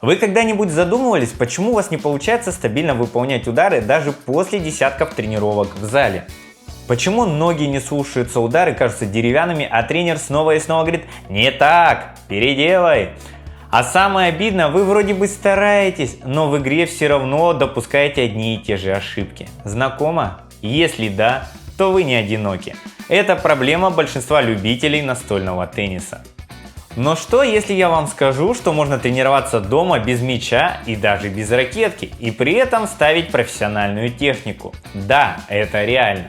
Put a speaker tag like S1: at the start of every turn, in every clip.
S1: Вы когда-нибудь задумывались, почему у вас не получается стабильно выполнять удары даже после десятков тренировок в зале? Почему ноги не слушаются, удары кажутся деревянными, а тренер снова и снова говорит: «Не так, переделай». А самое обидное, вы вроде бы стараетесь, но в игре все равно допускаете одни и те же ошибки. Знакомо? Если да, то вы не одиноки. Это проблема большинства любителей настольного тенниса. Но что, если я вам скажу, что можно тренироваться дома без мяча и даже без ракетки, и при этом ставить профессиональную технику? Да, это реально.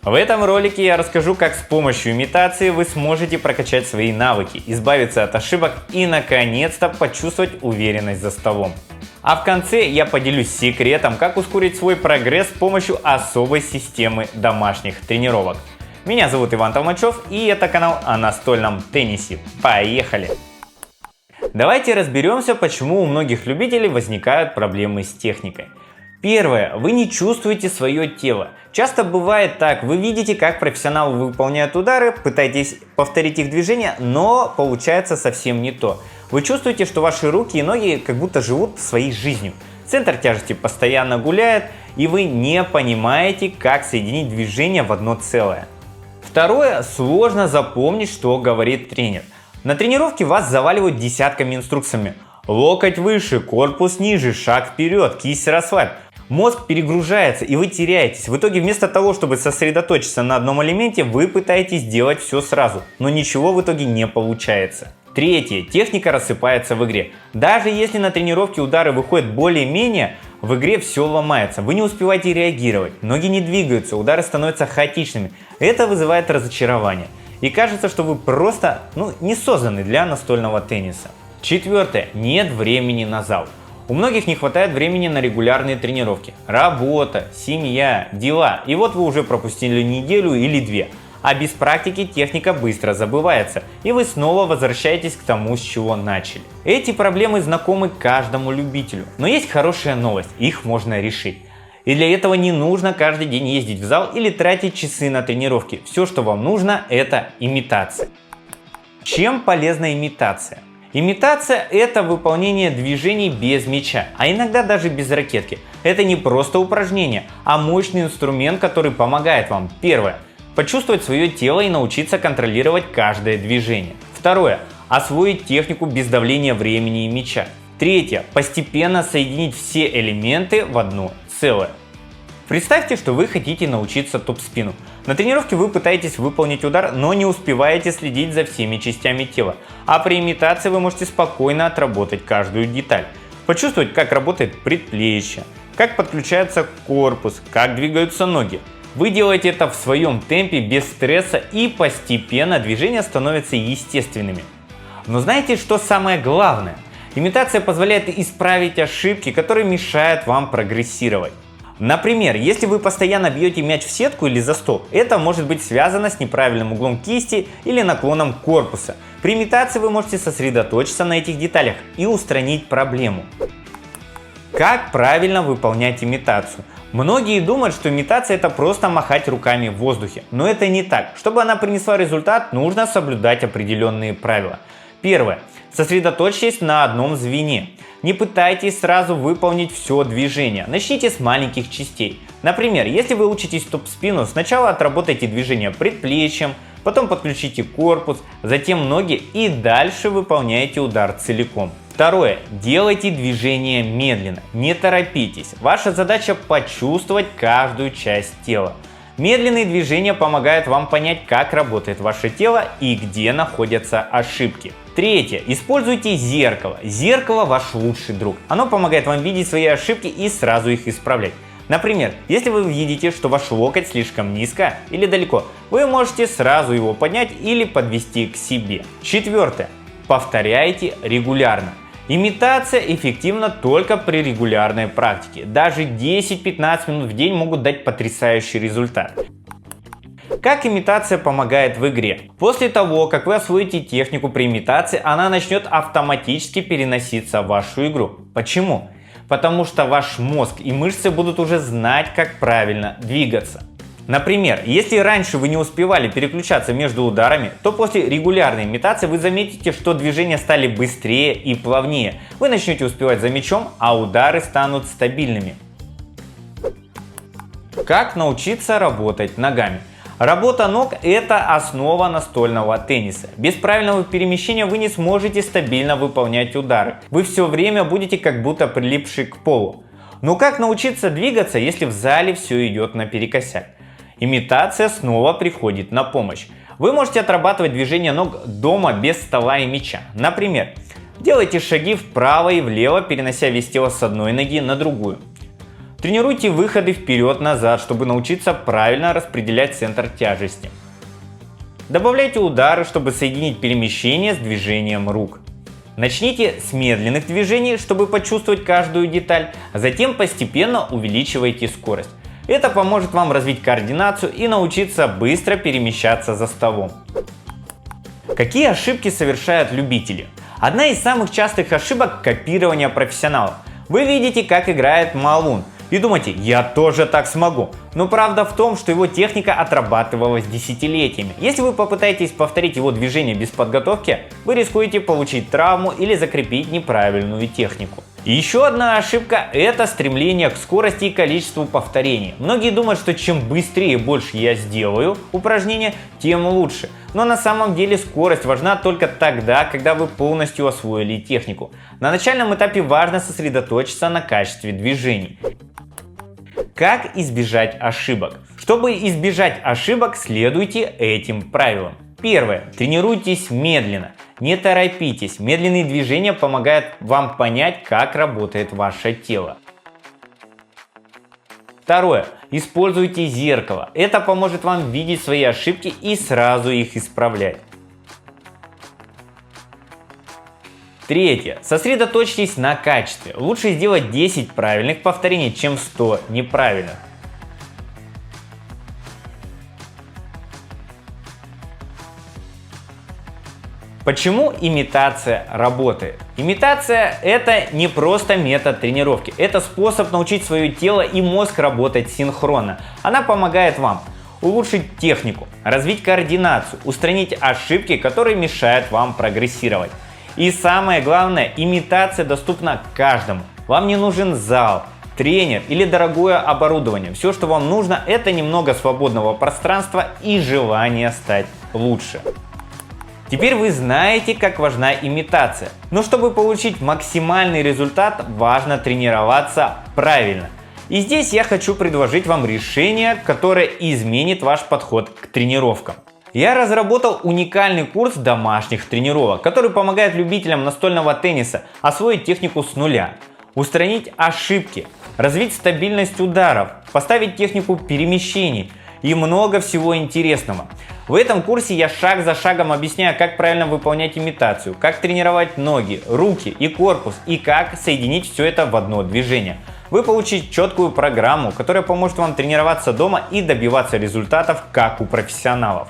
S1: В этом ролике я расскажу, как с помощью имитации вы сможете прокачать свои навыки, избавиться от ошибок и наконец-то почувствовать уверенность за столом. А в конце я поделюсь секретом, как ускорить свой прогресс с помощью особой системы домашних тренировок. Меня зовут Иван Толмачев, и это канал о настольном теннисе. Поехали! Давайте разберемся, почему у многих любителей возникают проблемы с техникой. Первое. Вы не чувствуете свое тело. Часто бывает так, вы видите, как профессионал выполняет удары, пытаетесь повторить их движения, но получается совсем не то. Вы чувствуете, что ваши руки и ноги как будто живут своей жизнью. Центр тяжести постоянно гуляет, и вы не понимаете, как соединить движения в одно целое. Второе. Сложно запомнить, что говорит тренер. На тренировке вас заваливают десятками инструкциями. Локоть выше, корпус ниже, шаг вперед, кисть расслабь. Мозг перегружается, и вы теряетесь. В итоге вместо того, чтобы сосредоточиться на одном элементе, вы пытаетесь делать все сразу, но ничего в итоге не получается. Третье. Техника рассыпается в игре. Даже если на тренировке удары выходят более-менее, в игре все ломается. Вы не успеваете реагировать, ноги не двигаются, удары становятся хаотичными. Это вызывает разочарование. И кажется, что вы просто не созданы для настольного тенниса. Четвертое. Нет времени на зал. У многих не хватает времени на регулярные тренировки. Работа, семья, дела. И вот вы уже пропустили неделю или две. А без практики техника быстро забывается, и вы снова возвращаетесь к тому, с чего начали. Эти проблемы знакомы каждому любителю. Но есть хорошая новость, их можно решить. И для этого не нужно каждый день ездить в зал или тратить часы на тренировки. Все, что вам нужно, это имитация. Чем полезна имитация? Имитация – это выполнение движений без мяча, а иногда даже без ракетки. Это не просто упражнение, а мощный инструмент, который помогает вам. Первое. Почувствовать свое тело и научиться контролировать каждое движение. Второе. Освоить технику без давления времени и мяча. Третье. Постепенно соединить все элементы в одно целое. Представьте, что вы хотите научиться топ-спину. На тренировке вы пытаетесь выполнить удар, но не успеваете следить за всеми частями тела. А при имитации вы можете спокойно отработать каждую деталь. Почувствовать, как работает предплечье, как подключается корпус, как двигаются ноги. Вы делаете это в своем темпе, без стресса, и постепенно движения становятся естественными. Но знаете, что самое главное? Имитация позволяет исправить ошибки, которые мешают вам прогрессировать. Например, если вы постоянно бьете мяч в сетку или за стол, это может быть связано с неправильным углом кисти или наклоном корпуса. При имитации вы можете сосредоточиться на этих деталях и устранить проблему. Как правильно выполнять имитацию? Многие думают, что имитация – это просто махать руками в воздухе, но это не так. Чтобы она принесла результат, нужно соблюдать определенные правила. Первое. Сосредоточьтесь на одном звене. Не пытайтесь сразу выполнить все движение. Начните с маленьких частей. Например, если вы учитесь топ-спину, сначала отработайте движение предплечьем, потом подключите корпус, затем ноги и дальше выполняйте удар целиком. Второе. Делайте движение медленно. Не торопитесь. Ваша задача почувствовать каждую часть тела. Медленные движения помогают вам понять, как работает ваше тело и где находятся ошибки. Третье. Используйте зеркало. Зеркало – ваш лучший друг. Оно помогает вам видеть свои ошибки и сразу их исправлять. Например, если вы видите, что ваш локоть слишком низко или далеко, вы можете сразу его поднять или подвести к себе. Четвертое. Повторяйте регулярно. Имитация эффективна только при регулярной практике. Даже 10-15 минут в день могут дать потрясающий результат. Как имитация помогает в игре? После того, как вы освоите технику при имитации, она начнет автоматически переноситься в вашу игру. Почему? Потому что ваш мозг и мышцы будут уже знать, как правильно двигаться. Например, если раньше вы не успевали переключаться между ударами, то после регулярной имитации вы заметите, что движения стали быстрее и плавнее. Вы начнете успевать за мячом, а удары станут стабильными. Как научиться работать ногами? Работа ног – это основа настольного тенниса. Без правильного перемещения вы не сможете стабильно выполнять удары. Вы все время будете как будто прилипший к полу. Но как научиться двигаться, если в зале все идет наперекосяк? Имитация снова приходит на помощь. Вы можете отрабатывать движения ног дома без стола и мяча. Например, делайте шаги вправо и влево, перенося вес тела с одной ноги на другую. Тренируйте выходы вперед-назад, чтобы научиться правильно распределять центр тяжести. Добавляйте удары, чтобы соединить перемещение с движением рук. Начните с медленных движений, чтобы почувствовать каждую деталь, а затем постепенно увеличивайте скорость. Это поможет вам развить координацию и научиться быстро перемещаться за столом. Какие ошибки совершают любители? Одна из самых частых ошибок – копирование профессионалов. Вы видите, как играет Малун, и думаете, я тоже так смогу. Но правда в том, что его техника отрабатывалась десятилетиями. Если вы попытаетесь повторить его движение без подготовки, вы рискуете получить травму или закрепить неправильную технику. И еще одна ошибка – это стремление к скорости и количеству повторений. Многие думают, что чем быстрее и больше я сделаю упражнение, тем лучше. Но на самом деле скорость важна только тогда, когда вы полностью освоили технику. На начальном этапе важно сосредоточиться на качестве движений. Как избежать ошибок? Чтобы избежать ошибок, следуйте этим правилам. Первое. Тренируйтесь медленно. Не торопитесь. Медленные движения помогают вам понять, как работает ваше тело. Второе. Используйте зеркало. Это поможет вам видеть свои ошибки и сразу их исправлять. Третье. Сосредоточьтесь на качестве. Лучше сделать 10 правильных повторений, чем 100 неправильных. Почему имитация работает? Имитация – это не просто метод тренировки. Это способ научить свое тело и мозг работать синхронно. Она помогает вам улучшить технику, развить координацию, устранить ошибки, которые мешают вам прогрессировать. И самое главное, имитация доступна каждому. Вам не нужен зал, тренер или дорогое оборудование. Все, что вам нужно, это немного свободного пространства и желание стать лучше. Теперь вы знаете, как важна имитация. Но чтобы получить максимальный результат, важно тренироваться правильно. И здесь я хочу предложить вам решение, которое изменит ваш подход к тренировкам. Я разработал уникальный курс домашних тренировок, который помогает любителям настольного тенниса освоить технику с нуля, устранить ошибки, развить стабильность ударов, поставить технику перемещений и много всего интересного. В этом курсе я шаг за шагом объясняю, как правильно выполнять имитацию, как тренировать ноги, руки и корпус и как соединить все это в одно движение. Вы получите четкую программу, которая поможет вам тренироваться дома и добиваться результатов, как у профессионалов.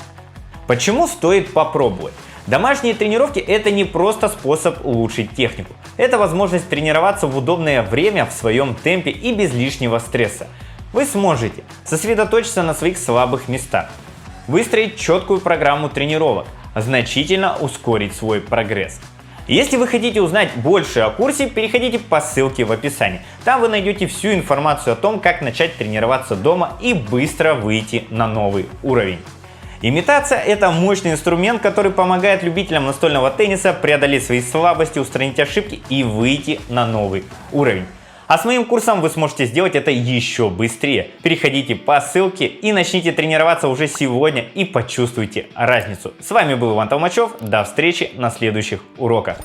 S1: Почему стоит попробовать? Домашние тренировки – это не просто способ улучшить технику. Это возможность тренироваться в удобное время в своем темпе и без лишнего стресса. Вы сможете сосредоточиться на своих слабых местах, выстроить четкую программу тренировок, значительно ускорить свой прогресс. Если вы хотите узнать больше о курсе, переходите по ссылке в описании. Там вы найдете всю информацию о том, как начать тренироваться дома и быстро выйти на новый уровень. Имитация – это мощный инструмент, который помогает любителям настольного тенниса преодолеть свои слабости, устранить ошибки и выйти на новый уровень. А с моим курсом вы сможете сделать это еще быстрее. Переходите по ссылке и начните тренироваться уже сегодня и почувствуйте разницу. С вами был Иван Толмачев. До встречи на следующих уроках.